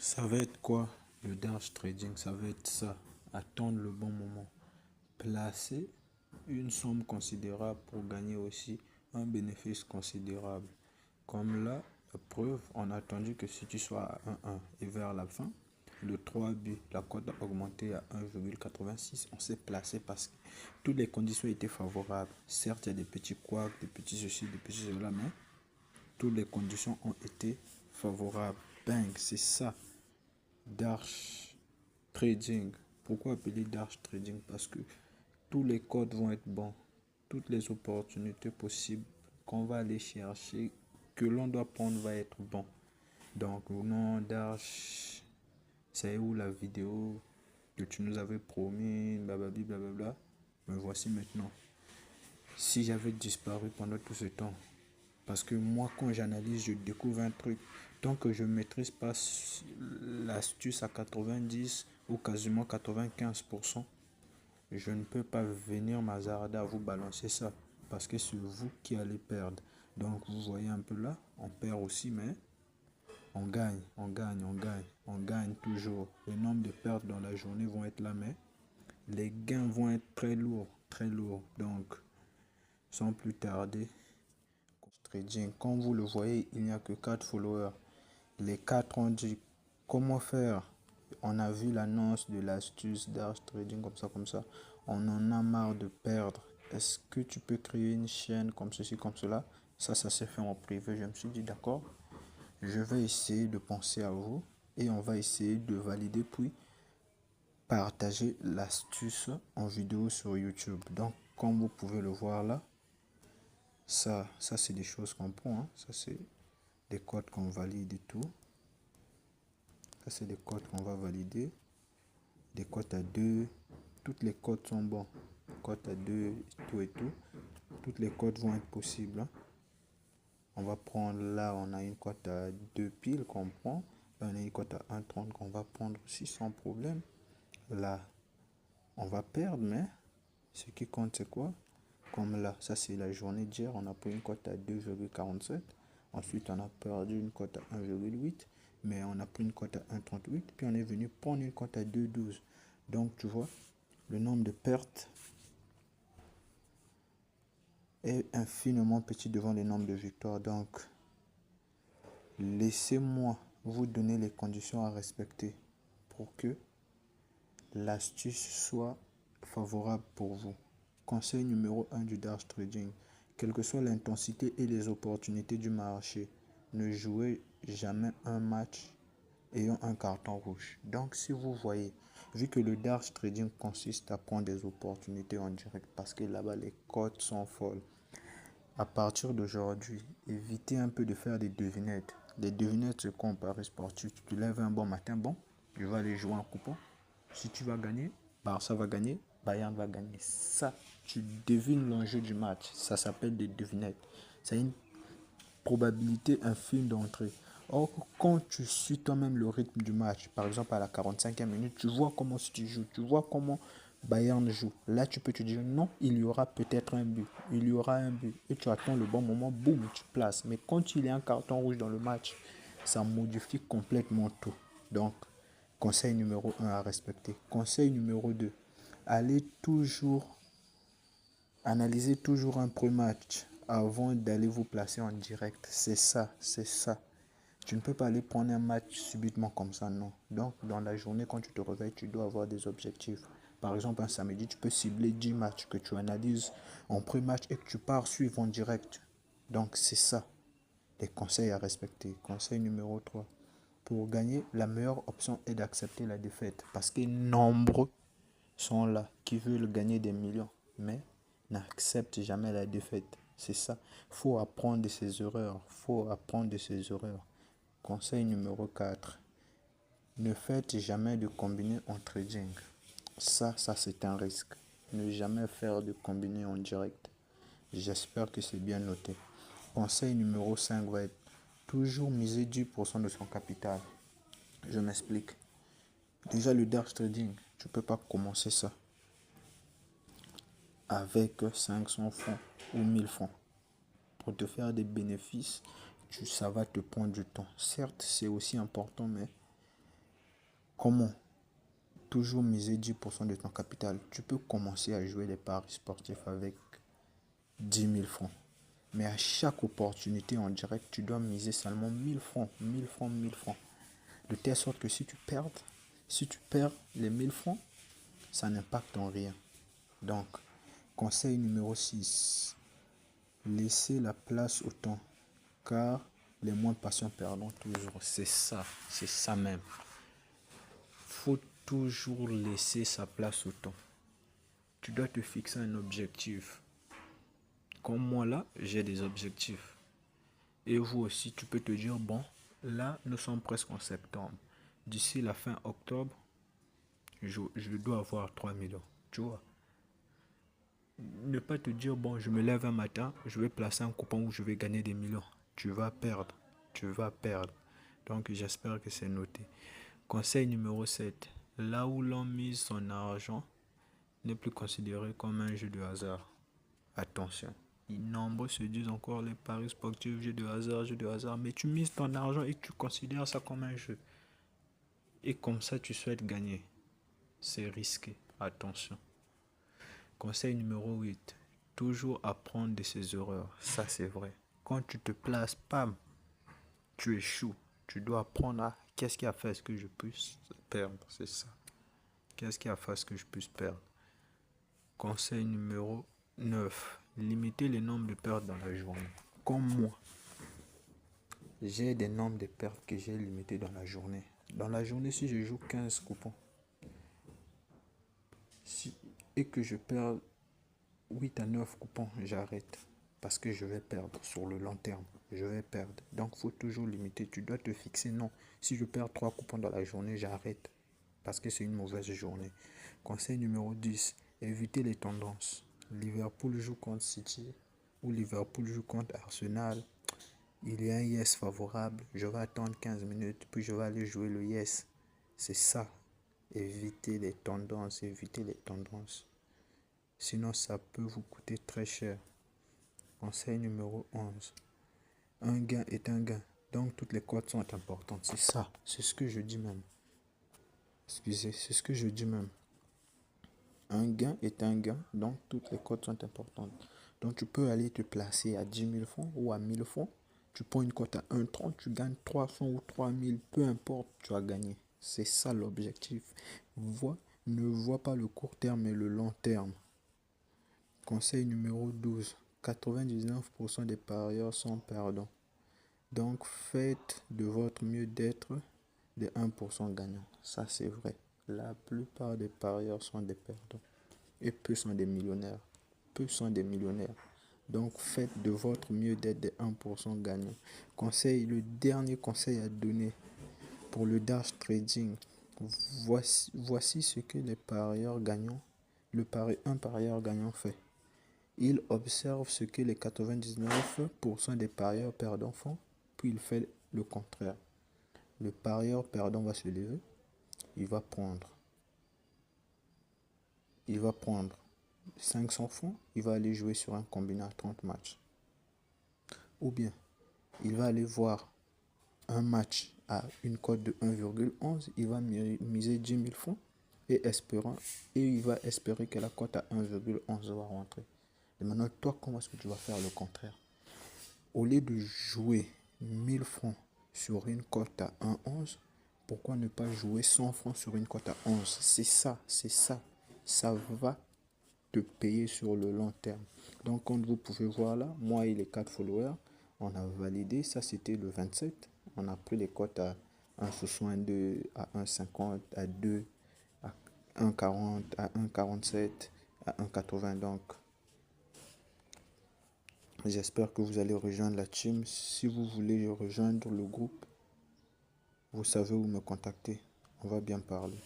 Ça va être quoi le Dark Trading? Ça va être ça. Attendre le bon moment. Placer une somme considérable pour gagner aussi un bénéfice considérable. Comme là, la preuve, on a attendu que si tu sois à 1,1 et vers la fin, le 3 but, la cote a augmenté à 1,86. On s'est placé parce que toutes les conditions étaient favorables. Certes, il y a des petits couacs, des petits ceci, des petits cela, mais toutes les conditions ont été favorables. Bang, c'est ça. Dark Trading. Pourquoi appeler Dark Trading? Parce que tous les codes vont être bons. Toutes les opportunités possibles qu'on va aller chercher, que l'on doit prendre, va être bon. Donc, non, Dark, c'est où la vidéo que tu nous avais promis, blablabla, blablabla. Me voici maintenant. Si j'avais disparu pendant tout ce temps, parce que moi, quand j'analyse, je découvre un truc. Tant que je ne maîtrise pas l'astuce à 90 ou quasiment 95%, je ne peux pas venir m'hasarder à vous balancer ça. Parce que c'est vous qui allez perdre. Donc, vous voyez un peu là, on perd aussi, mais on gagne, on gagne, on gagne. On gagne toujours. Le nombre de pertes dans la journée vont être là, mais les gains vont être très lourds, très lourds. Donc, sans plus tarder, trading. Comme vous le voyez, il n'y a que 4 followers. Les 4 ont dit comment faire. On a vu l'annonce de l'astuce Dark Trading comme ça, comme ça. On en a marre de perdre. Est-ce que tu peux créer une chaîne comme ceci, comme cela? Ça s'est fait en privé. Je me suis dit d'accord. Je vais essayer de penser à vous et on va essayer de valider puis partager l'astuce en vidéo sur YouTube. Donc, comme vous pouvez le voir là, ça c'est des choses qu'on prend. Hein. Ça, c'est des codes qu'on valide et tout. Ça, c'est des codes qu'on va valider. Des codes à 2. Toutes les codes sont bons. Codes à 2, tout et tout. Toutes les codes vont être possibles. Hein. On va prendre là, on a une cote à 2 piles qu'on prend. Là, on a une cote à 1,30 qu'on va prendre aussi sans problème. Là, on va perdre, mais ce qui compte, c'est quoi? Comme là, ça c'est la journée d'hier, on a pris une cote à 2,47. Ensuite, on a perdu une cote à 1,8. Mais on a pris une cote à 1,38. Puis on est venu prendre une cote à 2,12. Donc, tu vois, le nombre de pertes est infiniment petit devant le nombre de victoires. Donc, laissez-moi vous donner les conditions à respecter pour que l'astuce soit favorable pour vous. Conseil numéro 1 du Dark Trading. Quelle que soit l'intensité et les opportunités du marché, ne jouez jamais un match ayant un carton rouge. Donc si vous voyez, vu que le Dark Trading consiste à prendre des opportunités en direct, parce que là-bas les cotes sont folles. À partir d'aujourd'hui, évitez un peu de faire des devinettes. Les devinettes, c'est quoi en paris sportif? Tu te lèves un bon matin, bon, je vais aller jouer un coupon. Si tu vas gagner, Barça va gagner, Bayern va gagner. Ça, tu devines l'enjeu du match. Ça s'appelle des devinettes. C'est une probabilité infime d'entrée. Or, quand tu suis toi-même le rythme du match, par exemple à la 45e minute, tu vois comment tu joues, tu vois comment Bayern joue. Là, tu peux te dire non, il y aura peut-être un but. Il y aura un but. Et tu attends le bon moment, boum, tu places. Mais quand il y a un carton rouge dans le match, ça modifie complètement tout. Donc, conseil numéro 1 à respecter. Conseil numéro 2, allez toujours, analysez toujours un pré-match avant d'aller vous placer en direct. C'est ça, c'est ça. Tu ne peux pas aller prendre un match subitement comme ça, non. Donc, dans la journée, quand tu te réveilles, tu dois avoir des objectifs. Par exemple, un samedi, tu peux cibler 10 matchs que tu analyses en pré-match et que tu pars suivre en direct. Donc, c'est ça, les conseils à respecter. Conseil numéro 3. Pour gagner, la meilleure option est d'accepter la défaite. Parce que nombreux sont là qui veulent gagner des millions, mais n'acceptent jamais la défaite. C'est ça. Faut apprendre de ses erreurs. Faut apprendre de ses erreurs. Conseil numéro 4. Ne faites jamais de combiné en trading. Ça c'est un risque. Ne jamais faire de combiné en direct. J'espère que c'est bien noté. Conseil numéro 5 va être toujours miser 10% de son capital. Je m'explique. Déjà le dark trading, tu ne peux pas commencer ça avec 500 francs ou 1000 francs. Pour te faire des bénéfices, ça va te prendre du temps. Certes, c'est aussi important, mais Comment? Toujours miser 10% de ton capital. Tu peux commencer à jouer des paris sportifs avec 10 000 francs. Mais à chaque opportunité en direct, tu dois miser seulement 1 000 francs, 1 000 francs, 1 000 francs. De telle sorte que si tu perds les 1 000 francs, ça n'impacte en rien. Donc, conseil numéro 6. Laissez la place au temps, car les moins patients perdront toujours. C'est ça même. Faut toujours laisser sa place au temps. Tu dois te fixer un objectif. Comme moi là, j'ai des objectifs. Et vous aussi, tu peux te dire, bon, là, nous sommes presque en septembre. D'ici la fin octobre, je dois avoir 3 millions. Tu vois? Ne pas te dire, bon, je me lève un matin, je vais placer un coupon où je vais gagner des millions. Tu vas perdre. Tu vas perdre. Donc, j'espère que c'est noté. Conseil numéro 7. Là où l'on mise son argent n'est plus considéré comme un jeu de hasard. Attention. Nombreux se disent encore les paris sportifs, jeu de hasard. Mais tu mises ton argent et tu considères ça comme un jeu. Et comme ça, tu souhaites gagner. C'est risqué. Attention. Conseil numéro 8. Toujours apprendre de ses erreurs. Ça, c'est vrai. Quand tu te places, pam, tu échoues. Tu dois apprendre à qu'est-ce qui a fait ce que je puisse perdre. C'est ça. Qu'est-ce qui a fait ce que je puisse perdre. Conseil numéro 9. Limiter le nombre de pertes dans la journée. Comme moi, j'ai des nombres de pertes que j'ai limités dans la journée. Dans la journée, si je joue 15 coupons et que je perds 8 à 9 coupons, j'arrête. Parce que je vais perdre sur le long terme. Je vais perdre. Donc, il faut toujours limiter. Tu dois te fixer. Non, si je perds 3 coupons dans la journée, j'arrête. Parce que c'est une mauvaise journée. Conseil numéro 10. Éviter les tendances. Liverpool joue contre City ou Liverpool joue contre Arsenal. Il y a un yes favorable. Je vais attendre 15 minutes, puis je vais aller jouer le yes. C'est ça. Éviter les tendances. Éviter les tendances. Sinon, ça peut vous coûter très cher. Conseil numéro 11. Un gain est un gain. Donc, toutes les cotes sont importantes. C'est ça. C'est ce que je dis même. Excusez, c'est ce que je dis même. Un gain est un gain. Donc, toutes les cotes sont importantes. Donc, tu peux aller te placer à 10 000 francs ou à 1 000 francs. Tu prends une cote à 1,30, tu gagnes 300 ou 3 000. Peu importe, tu as gagné. C'est ça l'objectif. Ne vois pas le court terme mais le long terme. Conseil numéro 12. 99% des parieurs sont perdants. Donc, faites de votre mieux d'être des 1% gagnants. Ça, c'est vrai. La plupart des parieurs sont des perdants. Et peu sont des millionnaires. Peu sont des millionnaires. Donc, faites de votre mieux d'être des 1% gagnants. Le dernier conseil à donner pour le dash trading. Voici ce que les parieurs gagnants, un parieur gagnant fait. Il observe ce que les 99% des parieurs perdants font, puis il fait le contraire. Le parieur perdant va se lever, il va prendre 500 francs, il va aller jouer sur un combiné à 30 matchs. Ou bien, il va aller voir un match à une cote de 1,11, il va miser 10 000 francs et il va espérer que la cote à 1,11 va rentrer. Et maintenant, toi, comment est-ce que tu vas faire le contraire? Au lieu de jouer 1000 francs sur une cote à 1,11, pourquoi ne pas jouer 100 francs sur une cote à 11? C'est ça. Ça va te payer sur le long terme. Donc, comme vous pouvez voir là, moi et les 4 followers, on a validé. Ça, c'était le 27. On a pris les cotes à 1,62, à 1,50, à 2, à 1,40, à 1,47, à 1,80. Donc, j'espère que vous allez rejoindre la team. Si vous voulez rejoindre le groupe, vous savez où me contacter. On va bien parler.